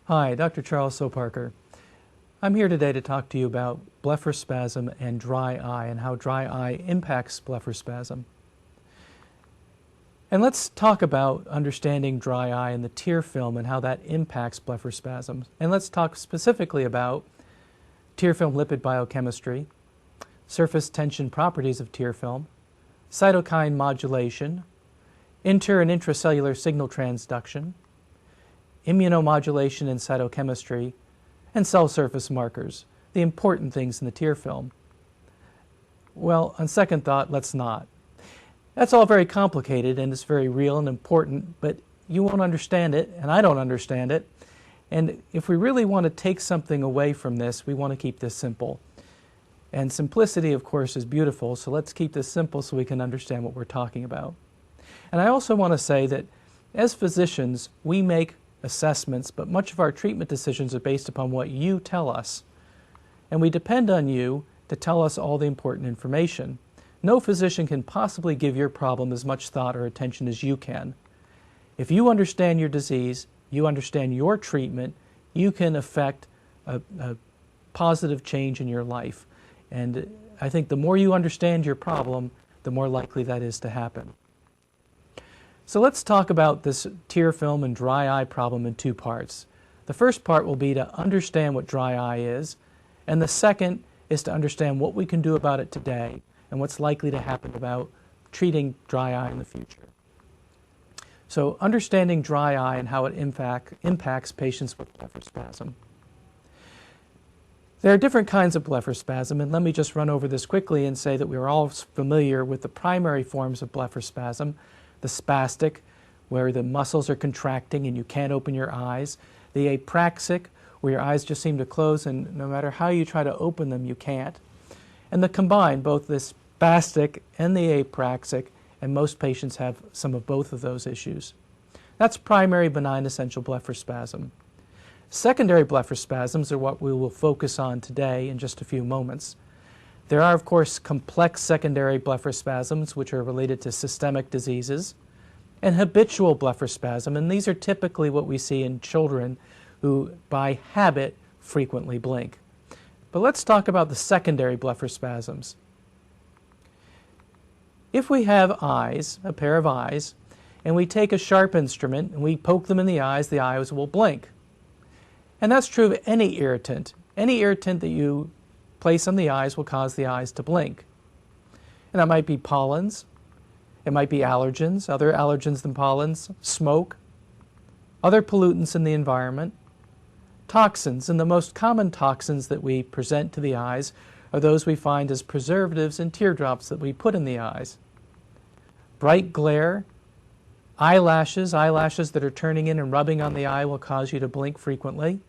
Hi, Dr. Charles Soparkar. I'm here today to talk to you about blepharospasm and dry eye and how dry eye impacts blepharospasm. And let's talk about understanding dry eye and the tear film and how that impacts blepharospasm. And let's talk specifically about tear film lipid biochemistry, surface tension properties of tear film, cytokine modulation, inter- and intracellular signal transduction, immunomodulation and cytochemistry, and cell surface markers, the important things in the tear film. Well, on second thought, let's not. That's all very complicated and it's very real and important, but you won't understand it, and I don't understand it. And if we really want to take something away from this, we want to keep this simple. And simplicity, of course, is beautiful, so let's keep this simple so we can understand what we're talking about. And I also want to say that as physicians, we make assessments, but much of our treatment decisions are based upon what you tell us. And we depend on you to tell us all the important information. No physician can possibly give your problem as much thought or attention as you can. If you understand your disease, you understand your treatment, you can affect a positive change in your life. And I think the more you understand your problem, the more likely that is to happen. So let's talk about this tear film and dry eye problem in two parts. The first part will be to understand what dry eye is, and the second is to understand what we can do about it today and what's likely to happen about treating dry eye in the future. So understanding dry eye and how it impacts patients with blepharospasm. There are different kinds of blepharospasm, and let me just run over this quickly and say that we are all familiar with the primary forms of blepharospasm, the spastic, where the muscles are contracting and you can't open your eyes, the apraxic, where your eyes just seem to close and no matter how you try to open them, you can't, and the combined, both the spastic and the apraxic, and most patients have some of both of those issues. That's primary benign essential blepharospasm. Secondary blepharospasms are what we will focus on today in just a few moments. There are, of course, complex secondary blepharospasms, which are related to systemic diseases, and habitual blepharospasm, and these are typically what we see in children who, by habit, frequently blink. But let's talk about the secondary blepharospasms. If we have eyes, a pair of eyes, and we take a sharp instrument and we poke them in the eyes will blink. And that's true of any irritant. Any irritant that you place on the eyes will cause the eyes to blink. And that might be pollens, it might be allergens, other allergens than pollens, smoke, other pollutants in the environment, toxins, and the most common toxins that we present to the eyes are those we find as preservatives in teardrops that we put in the eyes. Bright glare, eyelashes that are turning in and rubbing on the eye will cause you to blink frequently.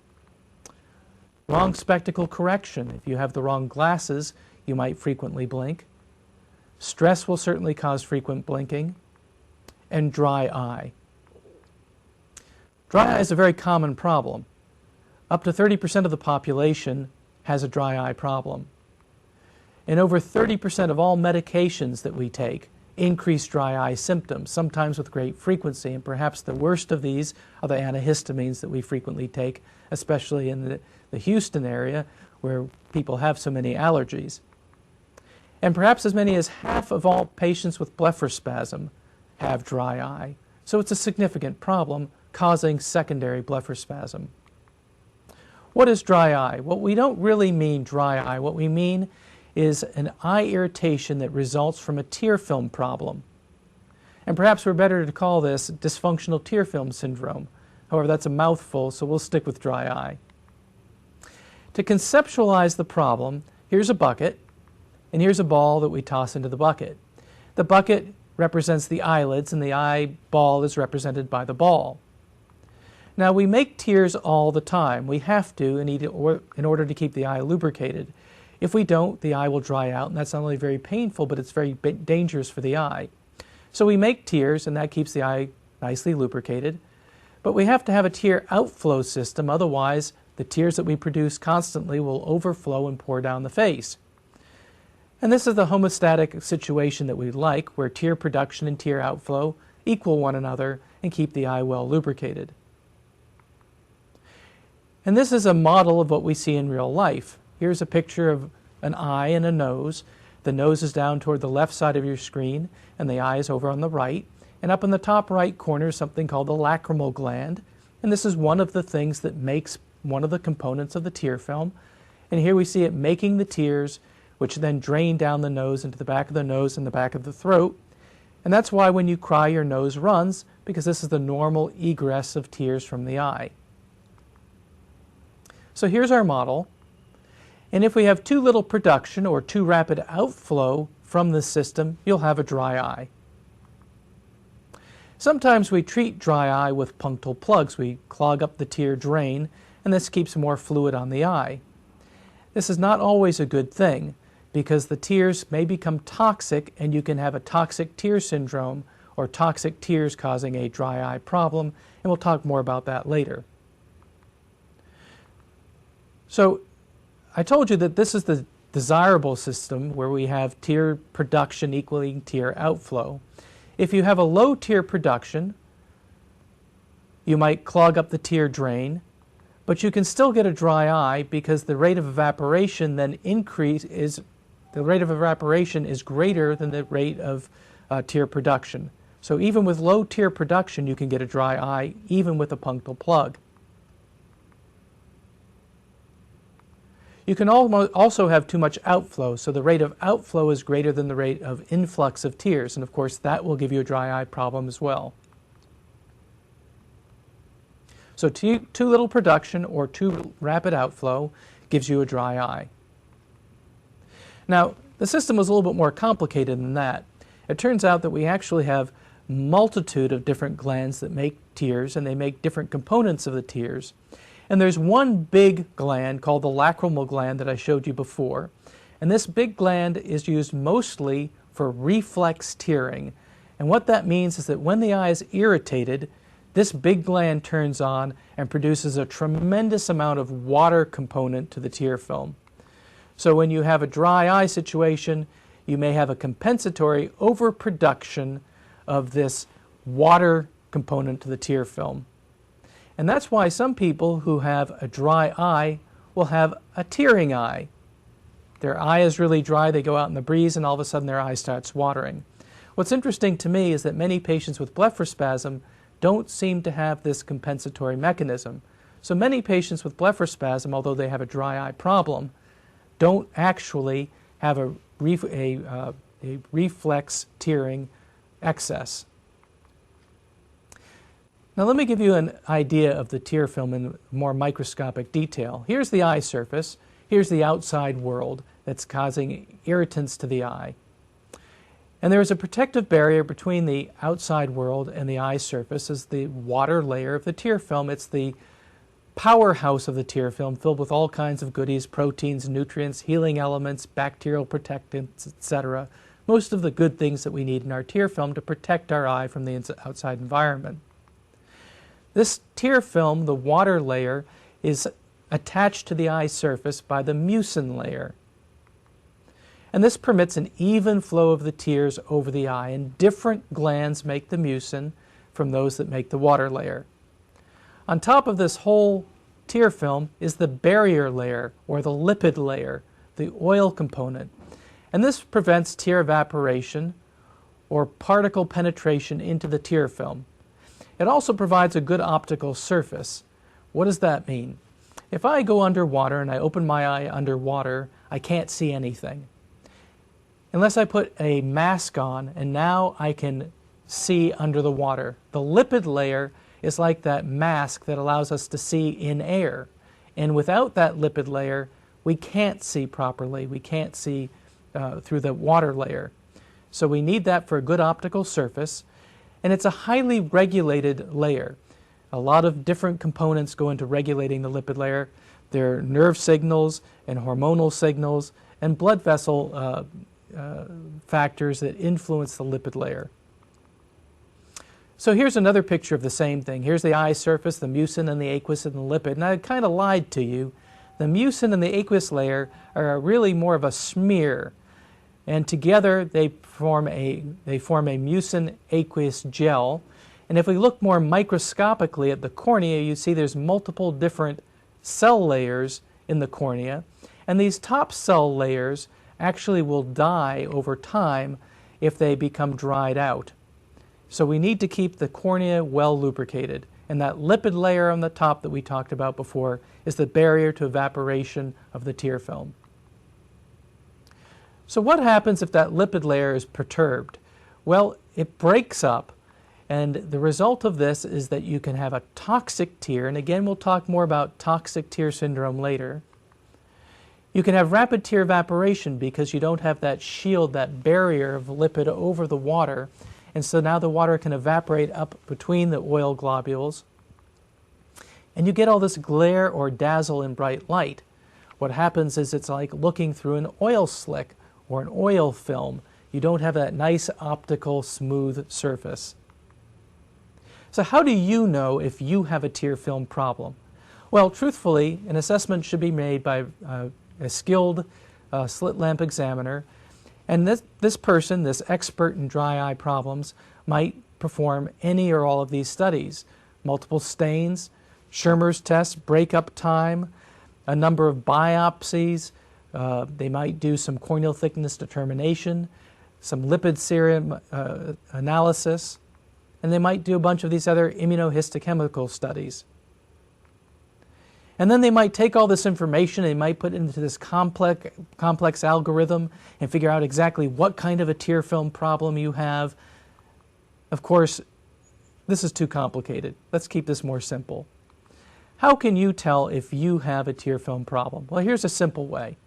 Wrong spectacle correction. If you have the wrong glasses, you might frequently blink. Stress will certainly cause frequent blinking. And dry eye. Dry eye is a very common problem. Up to 30% of the population has a dry eye problem. And over 30% of all medications that we take increase dry eye symptoms, sometimes with great frequency, and perhaps the worst of these are the antihistamines that we frequently take, especially in the Houston area where people have so many allergies. And perhaps as many as half of all patients with blepharospasm have dry eye. So it's a significant problem causing secondary blepharospasm. What is dry eye? Well, we don't really mean dry eye. What we mean is an eye irritation that results from a tear film problem. And perhaps we're better to call this dysfunctional tear film syndrome. However, that's a mouthful, so we'll stick with dry eye. To conceptualize the problem, here's a bucket, and here's a ball that we toss into the bucket. The bucket represents the eyelids, and the eyeball is represented by the ball. Now, we make tears all the time. We have to in order to keep the eye lubricated. If we don't, the eye will dry out, and that's not only very painful, but it's very dangerous for the eye. So we make tears, and that keeps the eye nicely lubricated. But we have to have a tear outflow system, otherwise the tears that we produce constantly will overflow and pour down the face. And this is the homeostatic situation that we like, where tear production and tear outflow equal one another and keep the eye well lubricated. And this is a model of what we see in real life. Here's a picture of an eye and a nose. The nose is down toward the left side of your screen, and the eye is over on the right. And up in the top right corner is something called the lacrimal gland. And this is one of the things that makes one of the components of the tear film. And here we see it making the tears, which then drain down the nose into the back of the nose and the back of the throat. And that's why when you cry, your nose runs, because this is the normal egress of tears from the eye. So here's our model. And if we have too little production or too rapid outflow from the system, you'll have a dry eye. Sometimes we treat dry eye with punctal plugs. We clog up the tear drain, and this keeps more fluid on the eye. This is not always a good thing, because the tears may become toxic, and you can have a toxic tear syndrome or toxic tears causing a dry eye problem, and we'll talk more about that later. So I told you that this is the desirable system where we have tear production equaling tear outflow. If you have a low tear production, you might clog up the tear drain, but you can still get a dry eye because the rate of evaporation then is greater than the rate of tear production. So even with low tear production, you can get a dry eye even with a punctal plug. You can also have too much outflow, so the rate of outflow is greater than the rate of influx of tears, and of course that will give you a dry eye problem as well. So too little production or too rapid outflow gives you a dry eye. Now, the system was a little bit more complicated than that. It turns out that we actually have a multitude of different glands that make tears, and they make different components of the tears. And there's one big gland called the lacrimal gland that I showed you before. And this big gland is used mostly for reflex tearing. And what that means is that when the eye is irritated, this big gland turns on and produces a tremendous amount of water component to the tear film. So when you have a dry eye situation, you may have a compensatory overproduction of this water component to the tear film. And that's why some people who have a dry eye will have a tearing eye. Their eye is really dry, they go out in the breeze, and all of a sudden their eye starts watering. What's interesting to me is that many patients with blepharospasm don't seem to have this compensatory mechanism. So many patients with blepharospasm, although they have a dry eye problem, don't actually have a reflex tearing excess. Now let me give you an idea of the tear film in more microscopic detail. Here's the eye surface. Here's the outside world that's causing irritants to the eye. And there is a protective barrier between the outside world and the eye surface as the water layer of the tear film. It's the powerhouse of the tear film, filled with all kinds of goodies, proteins, nutrients, healing elements, bacterial protectants, etc. Most of the good things that we need in our tear film to protect our eye from the outside environment. This tear film, the water layer, is attached to the eye surface by the mucin layer. And this permits an even flow of the tears over the eye, and different glands make the mucin from those that make the water layer. On top of this whole tear film is the barrier layer, or the lipid layer, the oil component. And this prevents tear evaporation or particle penetration into the tear film. It also provides a good optical surface. What does that mean? If I go underwater and I open my eye underwater, I can't see anything. Unless I put a mask on, and now I can see under the water. The lipid layer is like that mask that allows us to see in air. And without that lipid layer, we can't see properly. We can't see through the water layer. So we need that for a good optical surface. And it's a highly regulated layer. A lot of different components go into regulating the lipid layer. There are nerve signals and hormonal signals and blood vessel factors that influence the lipid layer. So here's another picture of the same thing. Here's the eye surface, the mucin and the aqueous and the lipid. And I kind of lied to you. The mucin and the aqueous layer are really more of a smear. And together they form a mucin aqueous gel. And if we look more microscopically at the cornea, you see there's multiple different cell layers in the cornea, and these top cell layers actually will die over time if they become dried out. So we need to keep the cornea well lubricated, and that lipid layer on the top that we talked about before is the barrier to evaporation of the tear film. So what happens if that lipid layer is perturbed? Well, it breaks up, and the result of this is that you can have a toxic tear, and again we'll talk more about toxic tear syndrome later. You can have rapid tear evaporation because you don't have that shield, that barrier of lipid over the water, and so now the water can evaporate up between the oil globules, and you get all this glare or dazzle in bright light. What happens is it's like looking through an oil slick or an oil film. You don't have that nice optical smooth surface. So how do you know if you have a tear film problem? Well, truthfully, an assessment should be made by a skilled slit lamp examiner, and this person, this expert in dry eye problems, might perform any or all of these studies: multiple stains, Schirmer's test, breakup time, a number of biopsies. They might do some corneal thickness determination, some lipid serum analysis, and they might do a bunch of these other immunohistochemical studies. And then they might take all this information, they might put it into this complex algorithm and figure out exactly what kind of a tear film problem you have. Of course, this is too complicated. Let's keep this more simple. How can you tell if you have a tear film problem? Well, here's a simple way.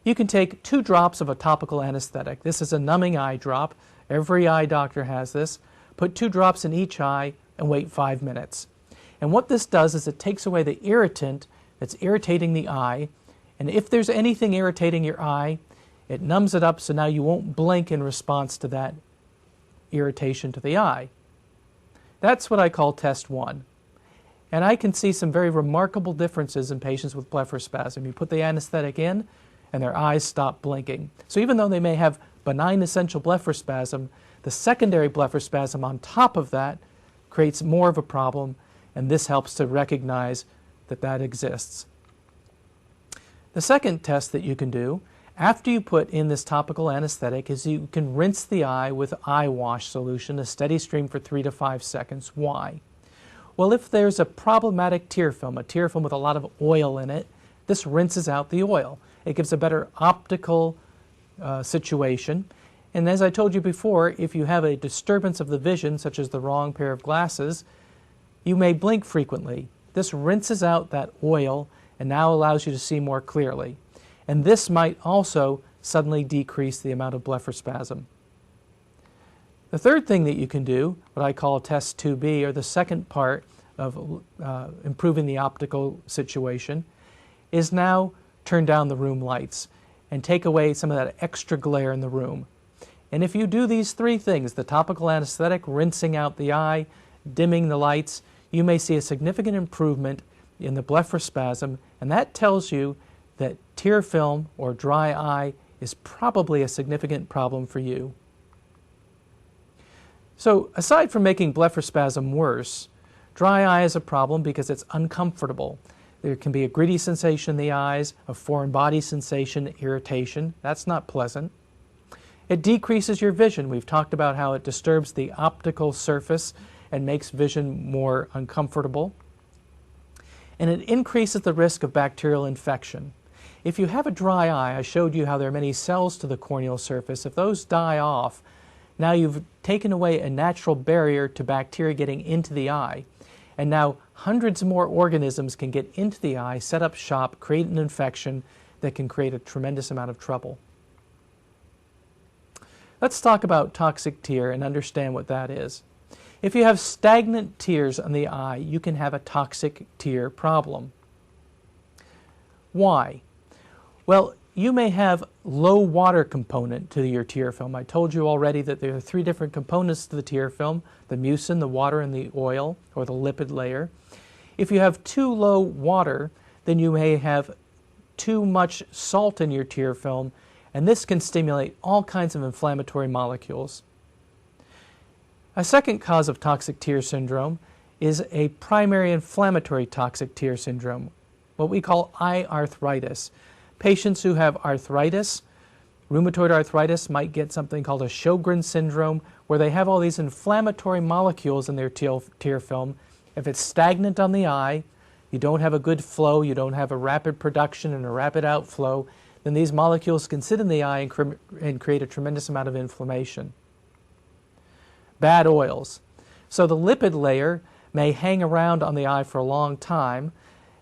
You can take 2 drops of a topical anesthetic. This is a numbing eye drop. Every eye doctor has this. Put 2 drops in each eye and wait 5 minutes. And what this does is it takes away the irritant that's irritating the eye, and if there's anything irritating your eye, it numbs it up so now you won't blink in response to that irritation to the eye. That's what I call test 1. And I can see some very remarkable differences in patients with blepharospasm. You put the anesthetic in, and their eyes stop blinking. So even though they may have benign essential blepharospasm, the secondary blepharospasm on top of that creates more of a problem, and this helps to recognize that that exists. The second test that you can do after you put in this topical anesthetic is you can rinse the eye with eye wash solution, a steady stream for 3 to 5 seconds. Why? Well, if there's a problematic tear film, a tear film with a lot of oil in it, this rinses out the oil. It gives a better optical situation. And as I told you before, if you have a disturbance of the vision, such as the wrong pair of glasses, you may blink frequently. This rinses out that oil and now allows you to see more clearly. And this might also suddenly decrease the amount of blepharospasm. The third thing that you can do, what I call test 2B, or the second part of improving the optical situation, is now turn down the room lights and take away some of that extra glare in the room. And if you do these 3 things, the topical anesthetic, rinsing out the eye, dimming the lights, you may see a significant improvement in the blepharospasm, and that tells you that tear film or dry eye is probably a significant problem for you. So aside from making blepharospasm worse, dry eye is a problem because it's uncomfortable. There can be a gritty sensation in the eyes, a foreign body sensation, irritation. That's not pleasant. It decreases your vision. We've talked about how it disturbs the optical surface and makes vision more uncomfortable. And it increases the risk of bacterial infection. If you have a dry eye, I showed you how there are many cells to the corneal surface. If those die off, now you've taken away a natural barrier to bacteria getting into the eye. And now hundreds more organisms can get into the eye, set up shop, create an infection that can create a tremendous amount of trouble. Let's talk about toxic tear and understand what that is. If you have stagnant tears on the eye, you can have a toxic tear problem. Why? Well, you may have low water component to your tear film. I told you already that there are 3 different components to the tear film: the mucin, the water, and the oil, or the lipid layer. If you have too low water, then you may have too much salt in your tear film, and this can stimulate all kinds of inflammatory molecules. A second cause of toxic tear syndrome is a primary inflammatory toxic tear syndrome, what we call eye arthritis. Patients who have arthritis, rheumatoid arthritis, might get something called a Sjogren's syndrome, where they have all these inflammatory molecules in their tear film. If it's stagnant on the eye, you don't have a good flow, you don't have a rapid production and a rapid outflow, then these molecules can sit in the eye and create a tremendous amount of inflammation. Bad oils. So the lipid layer may hang around on the eye for a long time,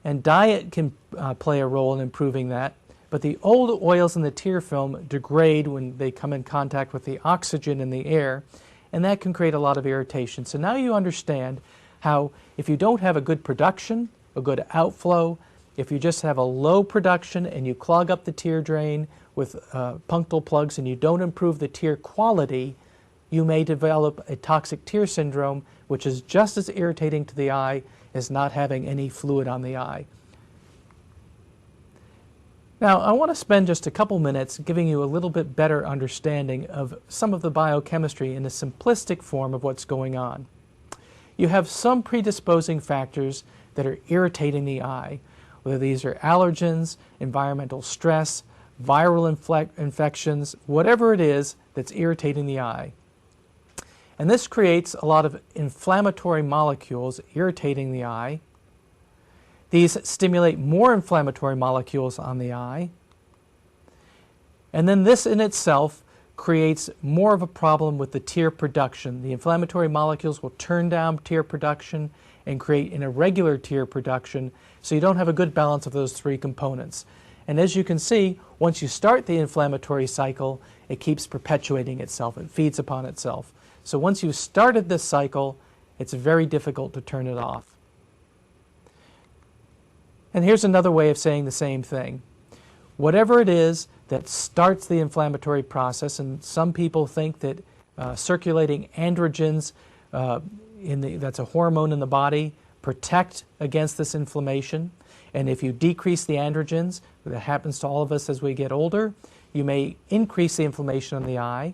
and diet can play a role in improving that. But the old oils in the tear film degrade when they come in contact with the oxygen in the air, and that can create a lot of irritation. So now you understand how if you don't have a good production, a good outflow, if you just have a low production and you clog up the tear drain with punctal plugs and you don't improve the tear quality, you may develop a toxic tear syndrome, which is just as irritating to the eye as not having any fluid on the eye. Now, I want to spend just a couple minutes giving you a little bit better understanding of some of the biochemistry in a simplistic form of what's going on. You have some predisposing factors that are irritating the eye, whether these are allergens, environmental stress, viral infections, whatever it is that's irritating the eye. And this creates a lot of inflammatory molecules irritating the eye. These stimulate more inflammatory molecules on the eye. And then this in itself creates more of a problem with the tear production. The inflammatory molecules will turn down tear production and create an irregular tear production, so you don't have a good balance of those three components. And as you can see, once you start the inflammatory cycle, it keeps perpetuating itself. It feeds upon itself. So once you've started this cycle, it's very difficult to turn it off. And here's another way of saying the same thing. Whatever it is that starts the inflammatory process, and some people think that circulating androgens, that's a hormone in the body, protect against this inflammation. And if you decrease the androgens, that happens to all of us as we get older, you may increase the inflammation on the eye.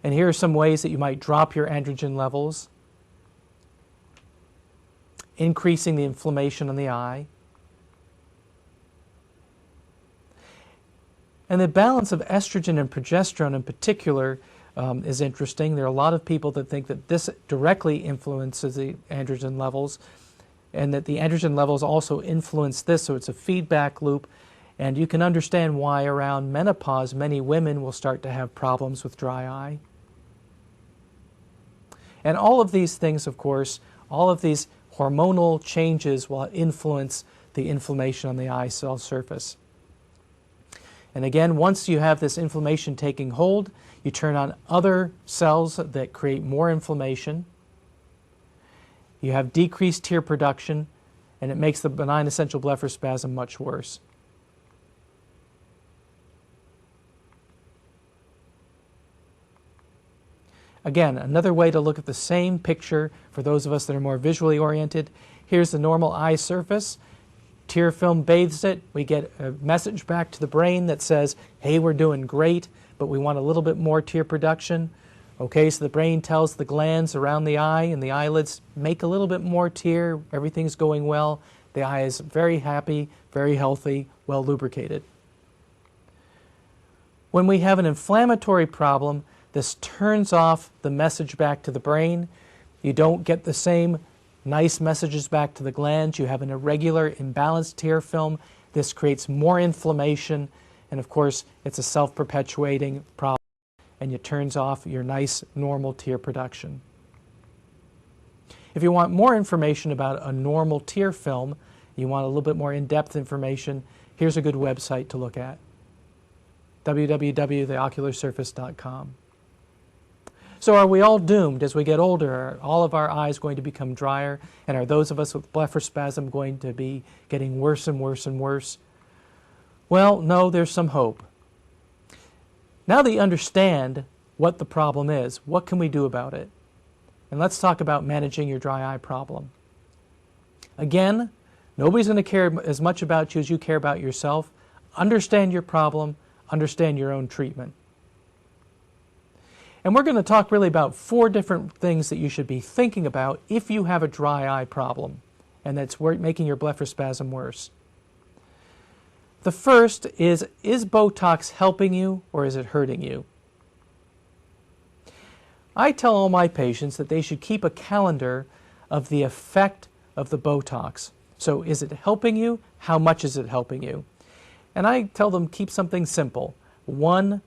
And here are some ways that you might drop your androgen levels, increasing the inflammation on the eye. And the balance of estrogen and progesterone in particular is interesting. There are a lot of people that think that this directly influences the androgen levels, and that the androgen levels also influence this, so it's a feedback loop. And you can understand why around menopause many women will start to have problems with dry eye. And all of these things, of course, all of these hormonal changes will influence the inflammation on the eye cell surface. And again, once you have this inflammation taking hold, you turn on other cells that create more inflammation. You have decreased tear production, and it makes the benign essential blepharospasm much worse. Again, another way to look at the same picture for those of us that are more visually oriented. Here's the normal eye surface. Tear film bathes it. We get a message back to the brain that says, hey, we're doing great, but we want a little bit more tear production. Okay, so the brain tells the glands around the eye and the eyelids, make a little bit more tear, everything's going well. The eye is very happy, very healthy, well lubricated. When we have an inflammatory problem, this turns off the message back to the brain. You don't get the same nice messages back to the glands. You have an irregular, imbalanced tear film. This creates more inflammation, and of course, it's a self-perpetuating problem, and it turns off your nice, normal tear production. If you want more information about a normal tear film, you want a little bit more in-depth information, here's a good website to look at, www.theocularsurface.com. So are we all doomed as we get older? Are all of our eyes going to become drier? And are those of us with blepharospasm going to be getting worse and worse and worse? Well, no, there's some hope. Now that you understand what the problem is, what can we do about it? And let's talk about managing your dry eye problem. Again, nobody's going to care as much about you as you care about yourself. Understand your problem, understand your own treatment. And we're going to talk really about 4 different things that you should be thinking about if you have a dry eye problem and that's making your blepharospasm worse. The first is Botox helping you or is it hurting you? I tell all my patients that they should keep a calendar of the effect of the Botox. So is it helping you? How much is it helping you? And I tell them keep something simple. 1,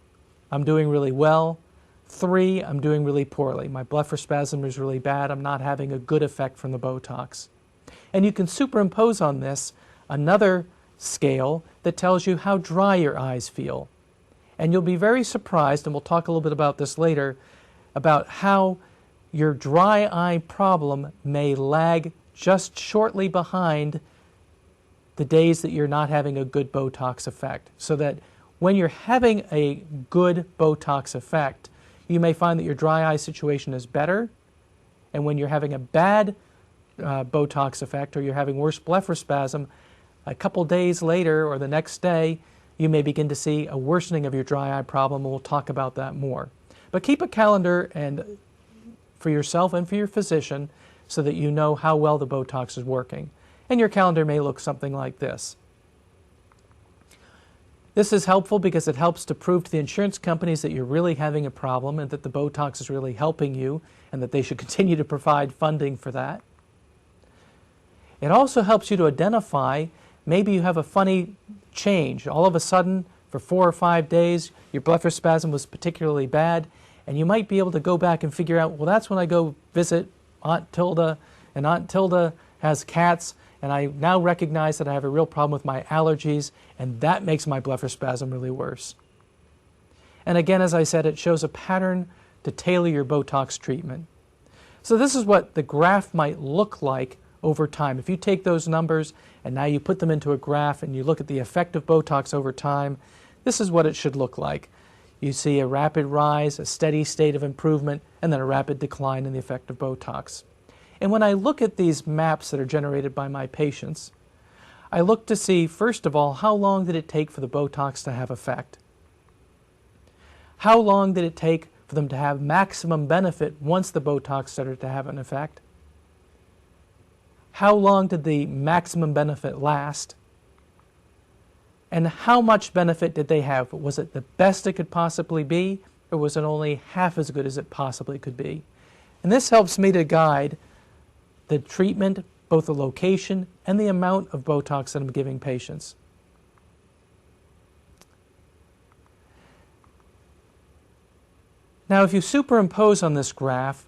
I'm doing really well. 3, I'm doing really poorly. My blepharospasm is really bad. I'm not having a good effect from the Botox. And you can superimpose on this another scale that tells you how dry your eyes feel. And you'll be very surprised, and we'll talk a little bit about this later, about how your dry eye problem may lag just shortly behind the days that you're not having a good Botox effect. So that when you're having a good Botox effect, you may find that your dry eye situation is better, and when you're having a bad Botox effect or you're having worse blepharospasm, a couple days later or the next day, you may begin to see a worsening of your dry eye problem, and we'll talk about that more. But keep a calendar and for yourself and for your physician so that you know how well the Botox is working. And your calendar may look something like this. This is helpful because it helps to prove to the insurance companies that you're really having a problem and that the Botox is really helping you and that they should continue to provide funding for that. It also helps you to identify maybe you have a funny change. All of a sudden, for 4 or 5 days, your blepharospasm was particularly bad, and you might be able to go back and figure out, well, that's when I go visit Aunt Tilda, and Aunt Tilda has cats, and I now recognize that I have a real problem with my allergies, and that makes my blepharospasm really worse. And again, as I said, it shows a pattern to tailor your Botox treatment. So this is what the graph might look like over time. If you take those numbers and now you put them into a graph and you look at the effect of Botox over time, this is what it should look like. You see a rapid rise, a steady state of improvement, and then a rapid decline in the effect of Botox. And when I look at these maps that are generated by my patients, I look to see, first of all, how long did it take for the Botox to have effect? How long did it take for them to have maximum benefit once the Botox started to have an effect? How long did the maximum benefit last? And how much benefit did they have? Was it the best it could possibly be, or was it only half as good as it possibly could be? And this helps me to guide the treatment, both the location and the amount of Botox that I'm giving patients. Now, if you superimpose on this graph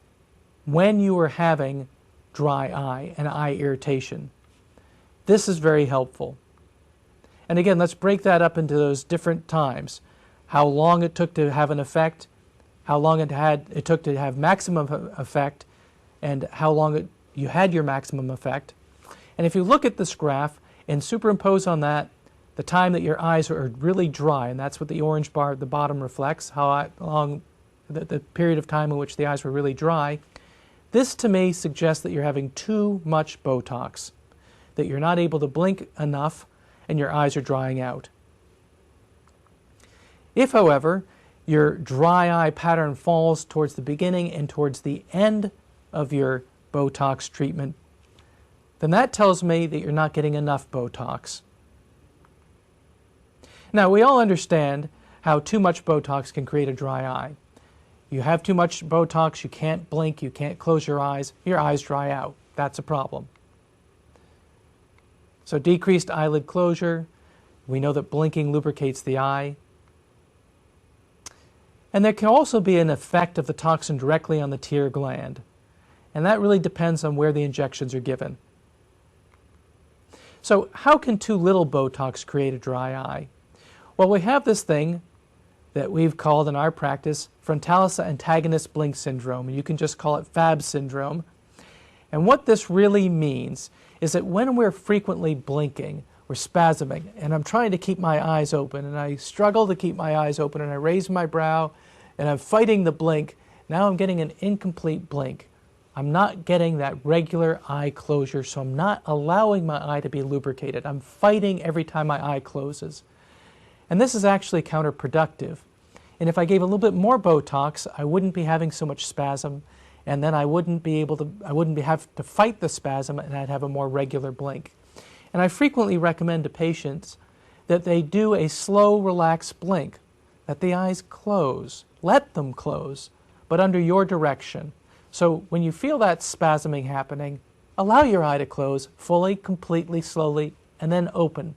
when you are having dry eye and eye irritation, this is very helpful. And again, let's break that up into those different times. How long it took to have an effect, how long it took to have maximum effect, and how long you had your maximum effect. And if you look at this graph and superimpose on that the time that your eyes are really dry, and that's what the orange bar at the bottom reflects, how long the period of time in which the eyes were really dry, this to me suggests that you're having too much Botox, that you're not able to blink enough and your eyes are drying out. If, however, your dry eye pattern falls towards the beginning and towards the end of your Botox treatment, then that tells me that you're not getting enough Botox. Now, we all understand how too much Botox can create a dry eye. You have too much Botox, you can't blink, you can't close your eyes dry out. That's a problem. So decreased eyelid closure, we know that blinking lubricates the eye. And there can also be an effect of the toxin directly on the tear gland. And that really depends on where the injections are given. So how can too little Botox create a dry eye? Well, we have this thing that we've called in our practice frontalis antagonist blink syndrome, and you can just call it FAB syndrome. And what this really means is that when we're frequently blinking, we're spasming, and I'm trying to keep my eyes open, and I struggle to keep my eyes open, and I raise my brow, and I'm fighting the blink. Now I'm getting an incomplete blink. I'm not getting that regular eye closure, so I'm not allowing my eye to be lubricated. I'm fighting every time my eye closes. And this is actually counterproductive. And if I gave a little bit more Botox, I wouldn't be having so much spasm, and then I wouldn't have to fight the spasm, and I'd have a more regular blink. And I frequently recommend to patients that they do a slow, relaxed blink, that the eyes close. Let them close, but under your direction. So when you feel that spasming happening, allow your eye to close fully, completely, slowly, and then open.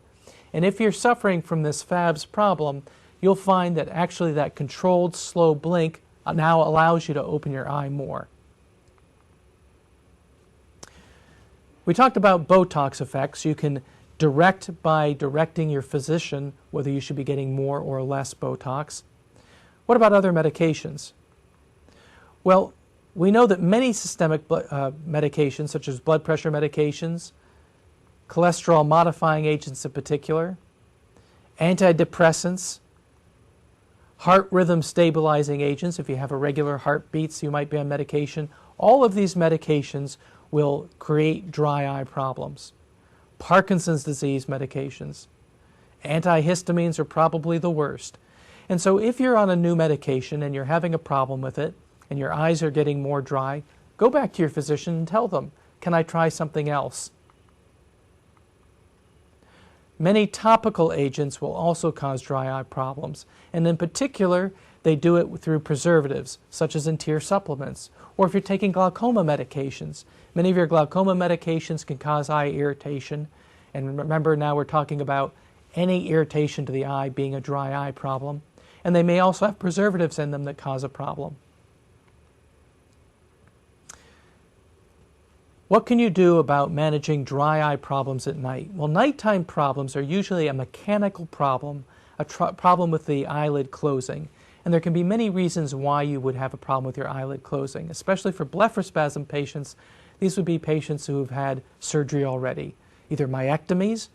And if you're suffering from this FABS problem, you'll find that actually that controlled, slow blink now allows you to open your eye more. We talked about Botox effects. You can direct by directing your physician whether you should be getting more or less Botox. What about other medications? Well, we know that many systemic medications, such as blood pressure medications, cholesterol modifying agents in particular, antidepressants, heart rhythm stabilizing agents, if you have irregular heartbeats, you might be on medication. All of these medications will create dry eye problems. Parkinson's disease medications. Antihistamines are probably the worst. And so if you're on a new medication and you're having a problem with it, and your eyes are getting more dry, go back to your physician and tell them, can I try something else? Many topical agents will also cause dry eye problems, and in particular, they do it through preservatives, such as in tear supplements, or if you're taking glaucoma medications. Many of your glaucoma medications can cause eye irritation, and remember now we're talking about any irritation to the eye being a dry eye problem, and they may also have preservatives in them that cause a problem. What can you do about managing dry eye problems at night? Well, nighttime problems are usually a mechanical problem, a problem with the eyelid closing. And there can be many reasons why you would have a problem with your eyelid closing. Especially for blepharospasm patients, these would be patients who have had surgery already, either myectomies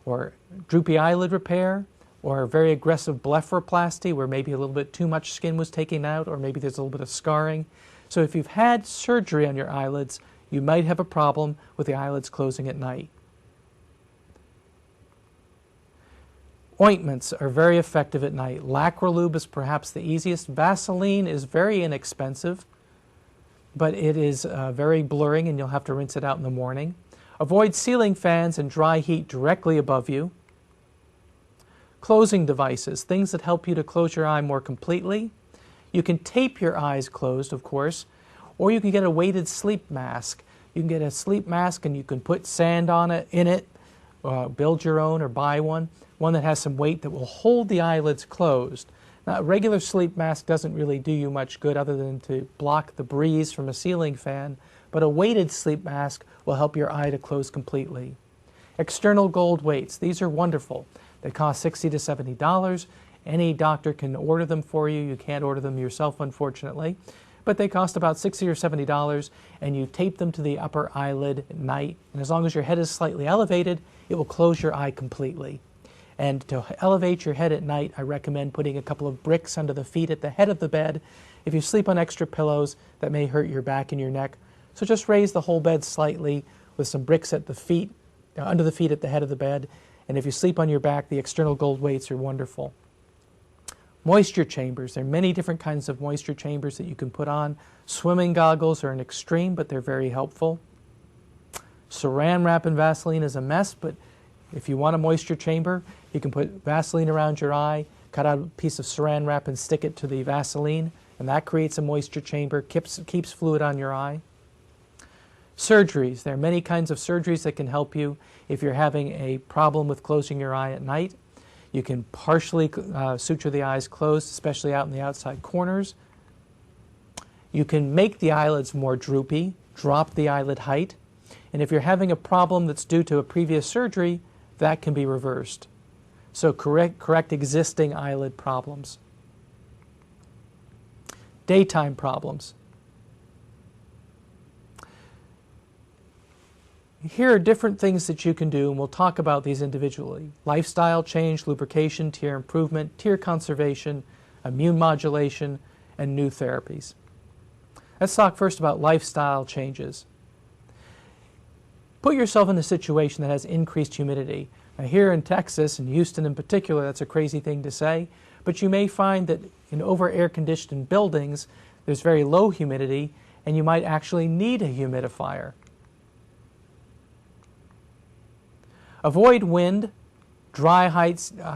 or droopy eyelid repair or very aggressive blepharoplasty where maybe a little bit too much skin was taken out or maybe there's a little bit of scarring. So if you've had surgery on your eyelids, you might have a problem with the eyelids closing at night. Ointments are very effective at night. Lacrolube is perhaps the easiest. Vaseline is very inexpensive, but it is very blurring and you'll have to rinse it out in the morning. Avoid ceiling fans and dry heat directly above you. Closing devices, things that help you to close your eye more completely. You can tape your eyes closed, of course, or you can get a weighted sleep mask. You can get a sleep mask and you can put sand on it, in it, build your own or buy one that has some weight that will hold the eyelids closed. Now, a regular sleep mask doesn't really do you much good other than to block the breeze from a ceiling fan, but a weighted sleep mask will help your eye to close completely. External gold weights, these are wonderful. They cost $60 to $70. Any doctor can order them for you. You can't order them yourself, unfortunately. But they cost about $60 or $70, and you tape them to the upper eyelid at night. And as long as your head is slightly elevated, it will close your eye completely. And to elevate your head at night, I recommend putting a couple of bricks under the feet at the head of the bed. If you sleep on extra pillows, that may hurt your back and your neck. So just raise the whole bed slightly with some bricks at the feet, under the feet at the head of the bed. And if you sleep on your back, the external gold weights are wonderful. Moisture chambers. There are many different kinds of moisture chambers that you can put on. Swimming goggles are an extreme, but they're very helpful. Saran wrap and Vaseline is a mess, but if you want a moisture chamber, you can put Vaseline around your eye, cut out a piece of saran wrap and stick it to the Vaseline, and that creates a moisture chamber, keeps fluid on your eye. Surgeries. There are many kinds of surgeries that can help you if you're having a problem with closing your eye at night. You can partially suture the eyes closed, especially out in the outside corners. You can make the eyelids more droopy, drop the eyelid height. And if you're having a problem that's due to a previous surgery, that can be reversed. So correct existing eyelid problems. Daytime problems. Here are different things that you can do, and we'll talk about these individually. Lifestyle change, lubrication, tear improvement, tear conservation, immune modulation, and new therapies. Let's talk first about lifestyle changes. Put yourself in a situation that has increased humidity. Now here in Texas, and Houston in particular, that's a crazy thing to say, But you may find that in over air-conditioned buildings, there's very low humidity, and you might actually need a humidifier. Avoid wind, dry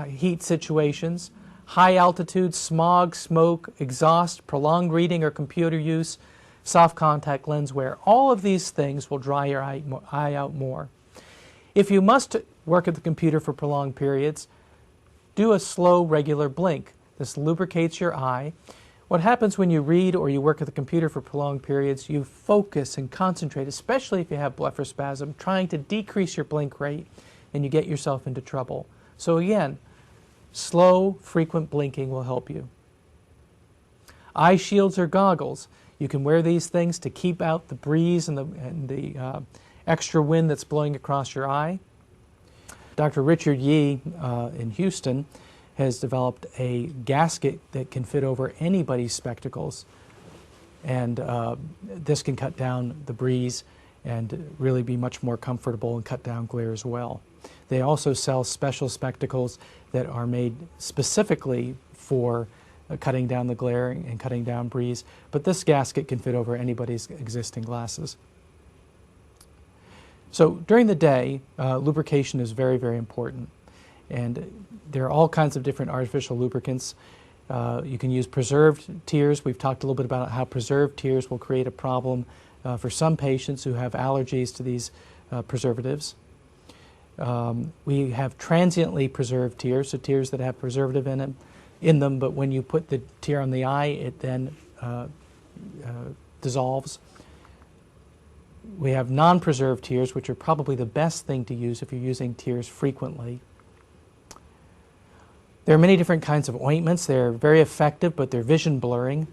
heat situations, high altitude, smog, smoke, exhaust, prolonged reading or computer use, soft contact lens wear. All of these things will dry your eye out more. If you must work at the computer for prolonged periods, do a slow, regular blink. This lubricates your eye. What happens when you read or you work at the computer for prolonged periods, you focus and concentrate, especially if you have blepharospasm, trying to decrease your blink rate, and you get yourself into trouble. So again, slow, frequent blinking will help you. Eye shields or goggles. You can wear these things to keep out the breeze and the extra wind that's blowing across your eye. Dr. Richard Yee in Houston has developed a gasket that can fit over anybody's spectacles, and this can cut down the breeze and really be much more comfortable and cut down glare as well. They also sell special spectacles that are made specifically for cutting down the glare and cutting down breeze, but this gasket can fit over anybody's existing glasses. So during the day, lubrication is very, very important. And there are all kinds of different artificial lubricants. You can use preserved tears. We've talked a little bit about how preserved tears will create a problem for some patients who have allergies to these preservatives. We have transiently preserved tears, so tears that have preservative in them, but when you put the tear on the eye, it then dissolves. We have non-preserved tears, which are probably the best thing to use if you're using tears frequently. There are many different kinds of ointments. They're very effective, but they're vision blurring.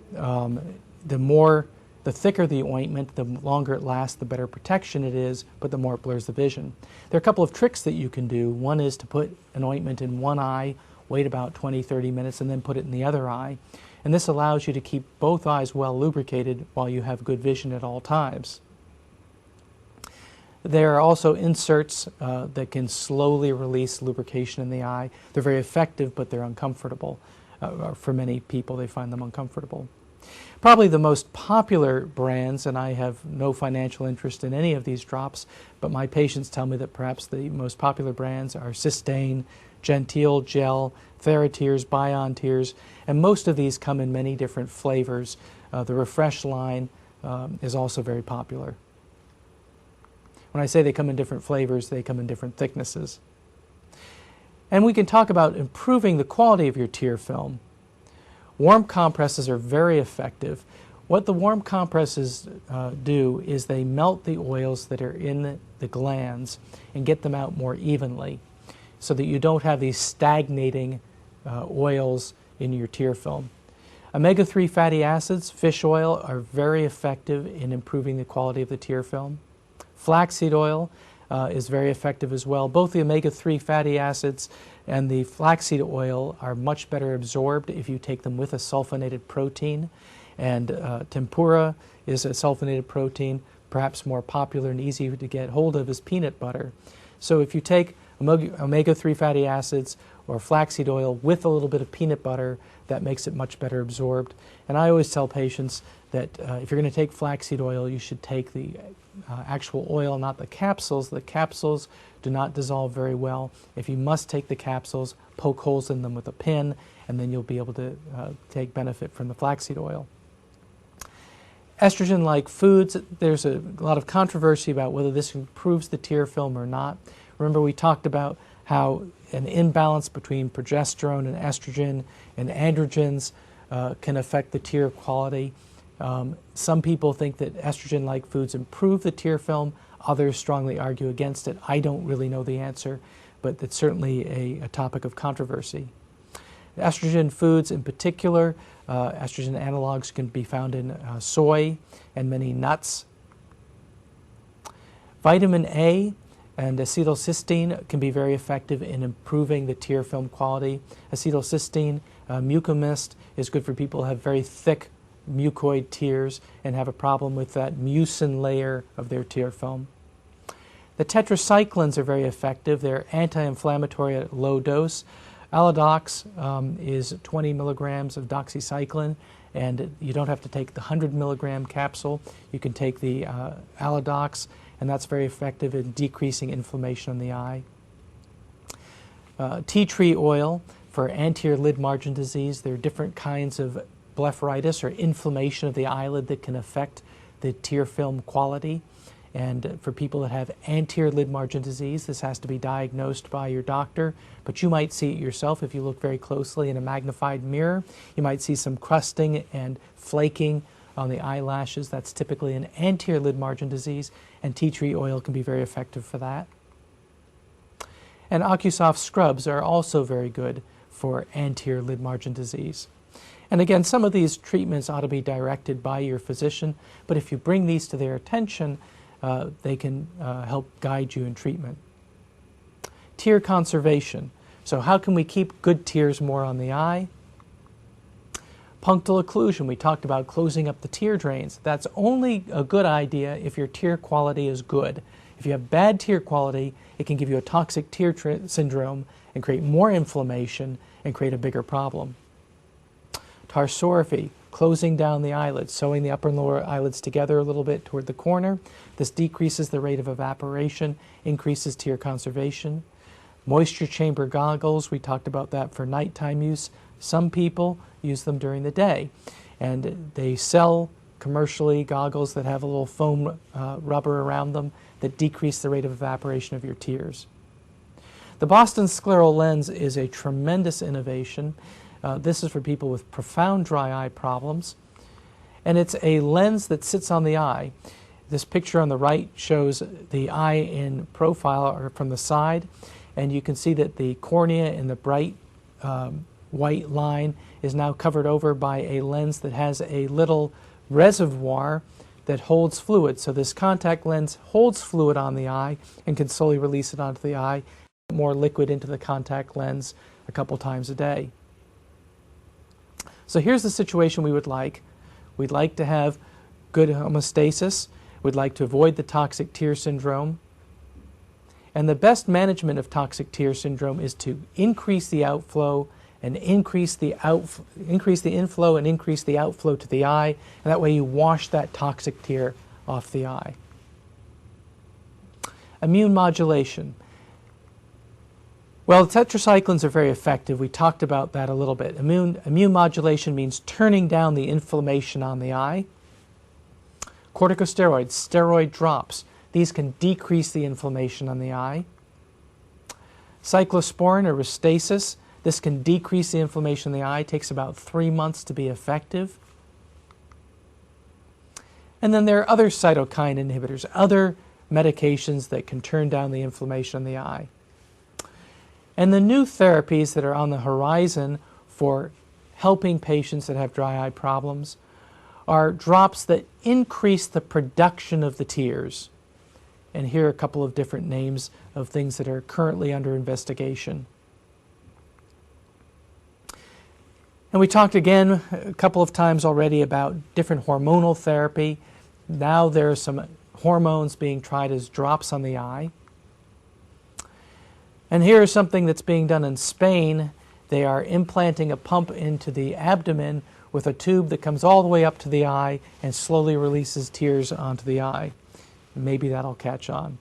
The thicker the ointment, the longer it lasts, the better protection it is, but the more it blurs the vision. There are a couple of tricks that you can do. One is to put an ointment in one eye, wait about 20-30 minutes, and then put it in the other eye. And this allows you to keep both eyes well lubricated while you have good vision at all times. There are also inserts that can slowly release lubrication in the eye. They're very effective, but they're uncomfortable. For many people, they find them uncomfortable. Probably the most popular brands, and I have no financial interest in any of these drops, but my patients tell me that perhaps the most popular brands are Systane, Genteel Gel, TheraTears, Bion Tears, and most of these come in many different flavors. The Refresh line is also very popular. When I say they come in different flavors, they come in different thicknesses. And we can talk about improving the quality of your tear film. Warm compresses are very effective. What the warm compresses do is they melt the oils that are in the glands and get them out more evenly so that you don't have these stagnating oils in your tear film. Omega-3 fatty acids, fish oil, are very effective in improving the quality of the tear film. Flaxseed oil is very effective as well. Both the omega-3 fatty acids and the flaxseed oil are much better absorbed if you take them with a sulfonated protein. And tempura is a sulfonated protein. Perhaps more popular and easy to get hold of is peanut butter. So if you take omega-3 fatty acids or flaxseed oil with a little bit of peanut butter, that makes it much better absorbed. And I always tell patients that if you're going to take flaxseed oil, you should take the actual oil, not the capsules. The capsules do not dissolve very well. If you must take the capsules, poke holes in them with a pin, and then you'll be able to take benefit from the flaxseed oil. Estrogen-like foods, there's a lot of controversy about whether this improves the tear film or not. Remember, we talked about how an imbalance between progesterone and estrogen and androgens can affect the tear quality. Some people think that estrogen-like foods improve the tear film. Others strongly argue against it. I don't really know the answer, but it's certainly a topic of controversy. Estrogen foods in particular, estrogen analogs can be found in soy and many nuts. Vitamin A and acetylcysteine can be very effective in improving the tear film quality. Acetylcysteine, mucomist, is good for people who have very thick mucoid tears and have a problem with that mucin layer of their tear film. The tetracyclines are very effective. They're anti-inflammatory at low dose. Allodox is 20 milligrams of doxycycline, and you don't have to take the 100 milligram capsule. You can take the Allodox, and that's very effective in decreasing inflammation in the eye. Tea tree oil for anterior lid margin disease. There are different kinds of blepharitis or inflammation of the eyelid that can affect the tear film quality. And for people that have anterior lid margin disease, this has to be diagnosed by your doctor, but you might see it yourself if you look very closely in a magnified mirror. You might see some crusting and flaking on the eyelashes. That's typically an anterior lid margin disease, and tea tree oil can be very effective for that. And OcuSoft scrubs are also very good for anterior lid margin disease. And again, some of these treatments ought to be directed by your physician, but if you bring these to their attention, they can help guide you in treatment. Tear conservation. So how can we keep good tears more on the eye? Punctal occlusion. We talked about closing up the tear drains. That's only a good idea if your tear quality is good. If you have bad tear quality, it can give you a toxic tear syndrome and create more inflammation and create a bigger problem. Tarsorrhaphy, closing down the eyelids, sewing the upper and lower eyelids together a little bit toward the corner. This decreases the rate of evaporation, increases tear conservation. Moisture chamber goggles, we talked about that for nighttime use. Some people use them during the day, and they sell commercially goggles that have a little foam rubber around them that decrease the rate of evaporation of your tears. The Boston scleral lens is a tremendous innovation. This is for people with profound dry eye problems, and it's a lens that sits on the eye. This picture on the right shows the eye in profile or from the side, and you can see that the cornea in the bright white line is now covered over by a lens that has a little reservoir that holds fluid. So this contact lens holds fluid on the eye and can slowly release it onto the eye, more liquid into the contact lens a couple times a day. So here's the situation we would like. We'd like to have good homeostasis. We'd like to avoid the toxic tear syndrome. And the best management of toxic tear syndrome is to increase the outflow and increase the inflow and increase the outflow to the eye, and that way you wash that toxic tear off the eye. Immune modulation. Well, tetracyclines are very effective. We talked about that a little bit. Immune modulation means turning down the inflammation on the eye. Corticosteroids, steroid drops, these can decrease the inflammation on the eye. Cyclosporin or Restasis, this can decrease the inflammation in the eye. It takes about 3 months to be effective. And then there are other cytokine inhibitors, other medications that can turn down the inflammation in the eye. And the new therapies that are on the horizon for helping patients that have dry eye problems are drops that increase the production of the tears. And here are a couple of different names of things that are currently under investigation. And we talked again a couple of times already about different hormonal therapy. Now there are some hormones being tried as drops on the eye. And here is something that's being done in Spain. They are implanting a pump into the abdomen with a tube that comes all the way up to the eye and slowly releases tears onto the eye. Maybe that'll catch on.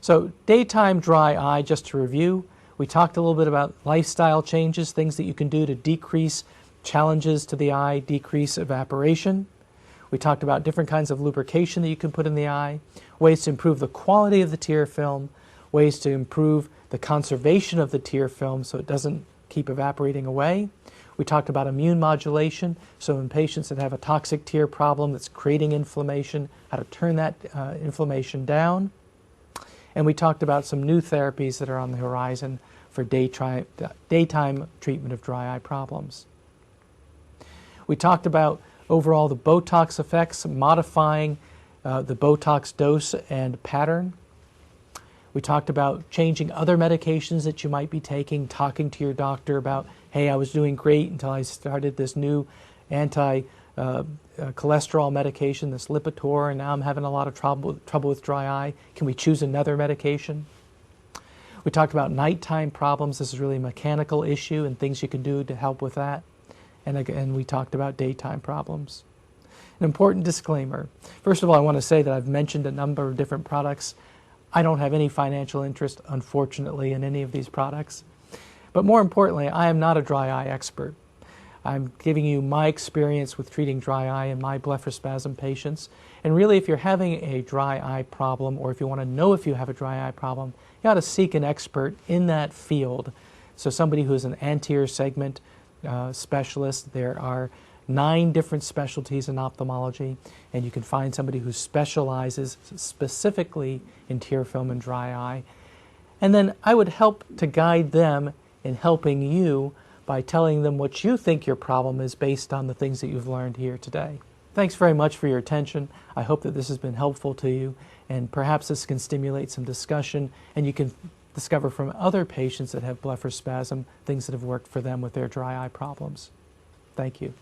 So daytime dry eye, just to review, we talked a little bit about lifestyle changes, things that you can do to decrease challenges to the eye, decrease evaporation. We talked about different kinds of lubrication that you can put in the eye, ways to improve the quality of the tear film, ways to improve the conservation of the tear film so it doesn't keep evaporating away. We talked about immune modulation, so in patients that have a toxic tear problem that's creating inflammation, how to turn that inflammation down. And we talked about some new therapies that are on the horizon for daytime treatment of dry eye problems. We talked about overall the Botox effects, modifying the Botox dose and pattern. We talked about changing other medications that you might be taking, talking to your doctor about, hey, I was doing great until I started this new anti-cholesterol medication, this Lipitor, and now I'm having a lot of trouble with dry eye. Can we choose another medication? We talked about nighttime problems. This is really a mechanical issue and things you can do to help with that. And again, we talked about daytime problems. An important disclaimer. First of all, I want to say that I've mentioned a number of different products. I don't have any financial interest, unfortunately, in any of these products. But more importantly, I am not a dry eye expert. I'm giving you my experience with treating dry eye in my blepharospasm patients. And really, if you're having a dry eye problem, or if you want to know if you have a dry eye problem, you ought to seek an expert in that field. So somebody who's an anterior segment specialist. There are 9 different specialties in ophthalmology, and you can find somebody who specializes specifically in tear film and dry eye. And then I would help to guide them in helping you by telling them what you think your problem is based on the things that you've learned here today. Thanks very much for your attention. I hope that this has been helpful to you, and perhaps this can stimulate some discussion, and you can discover from other patients that have blepharospasm things that have worked for them with their dry eye problems. Thank you.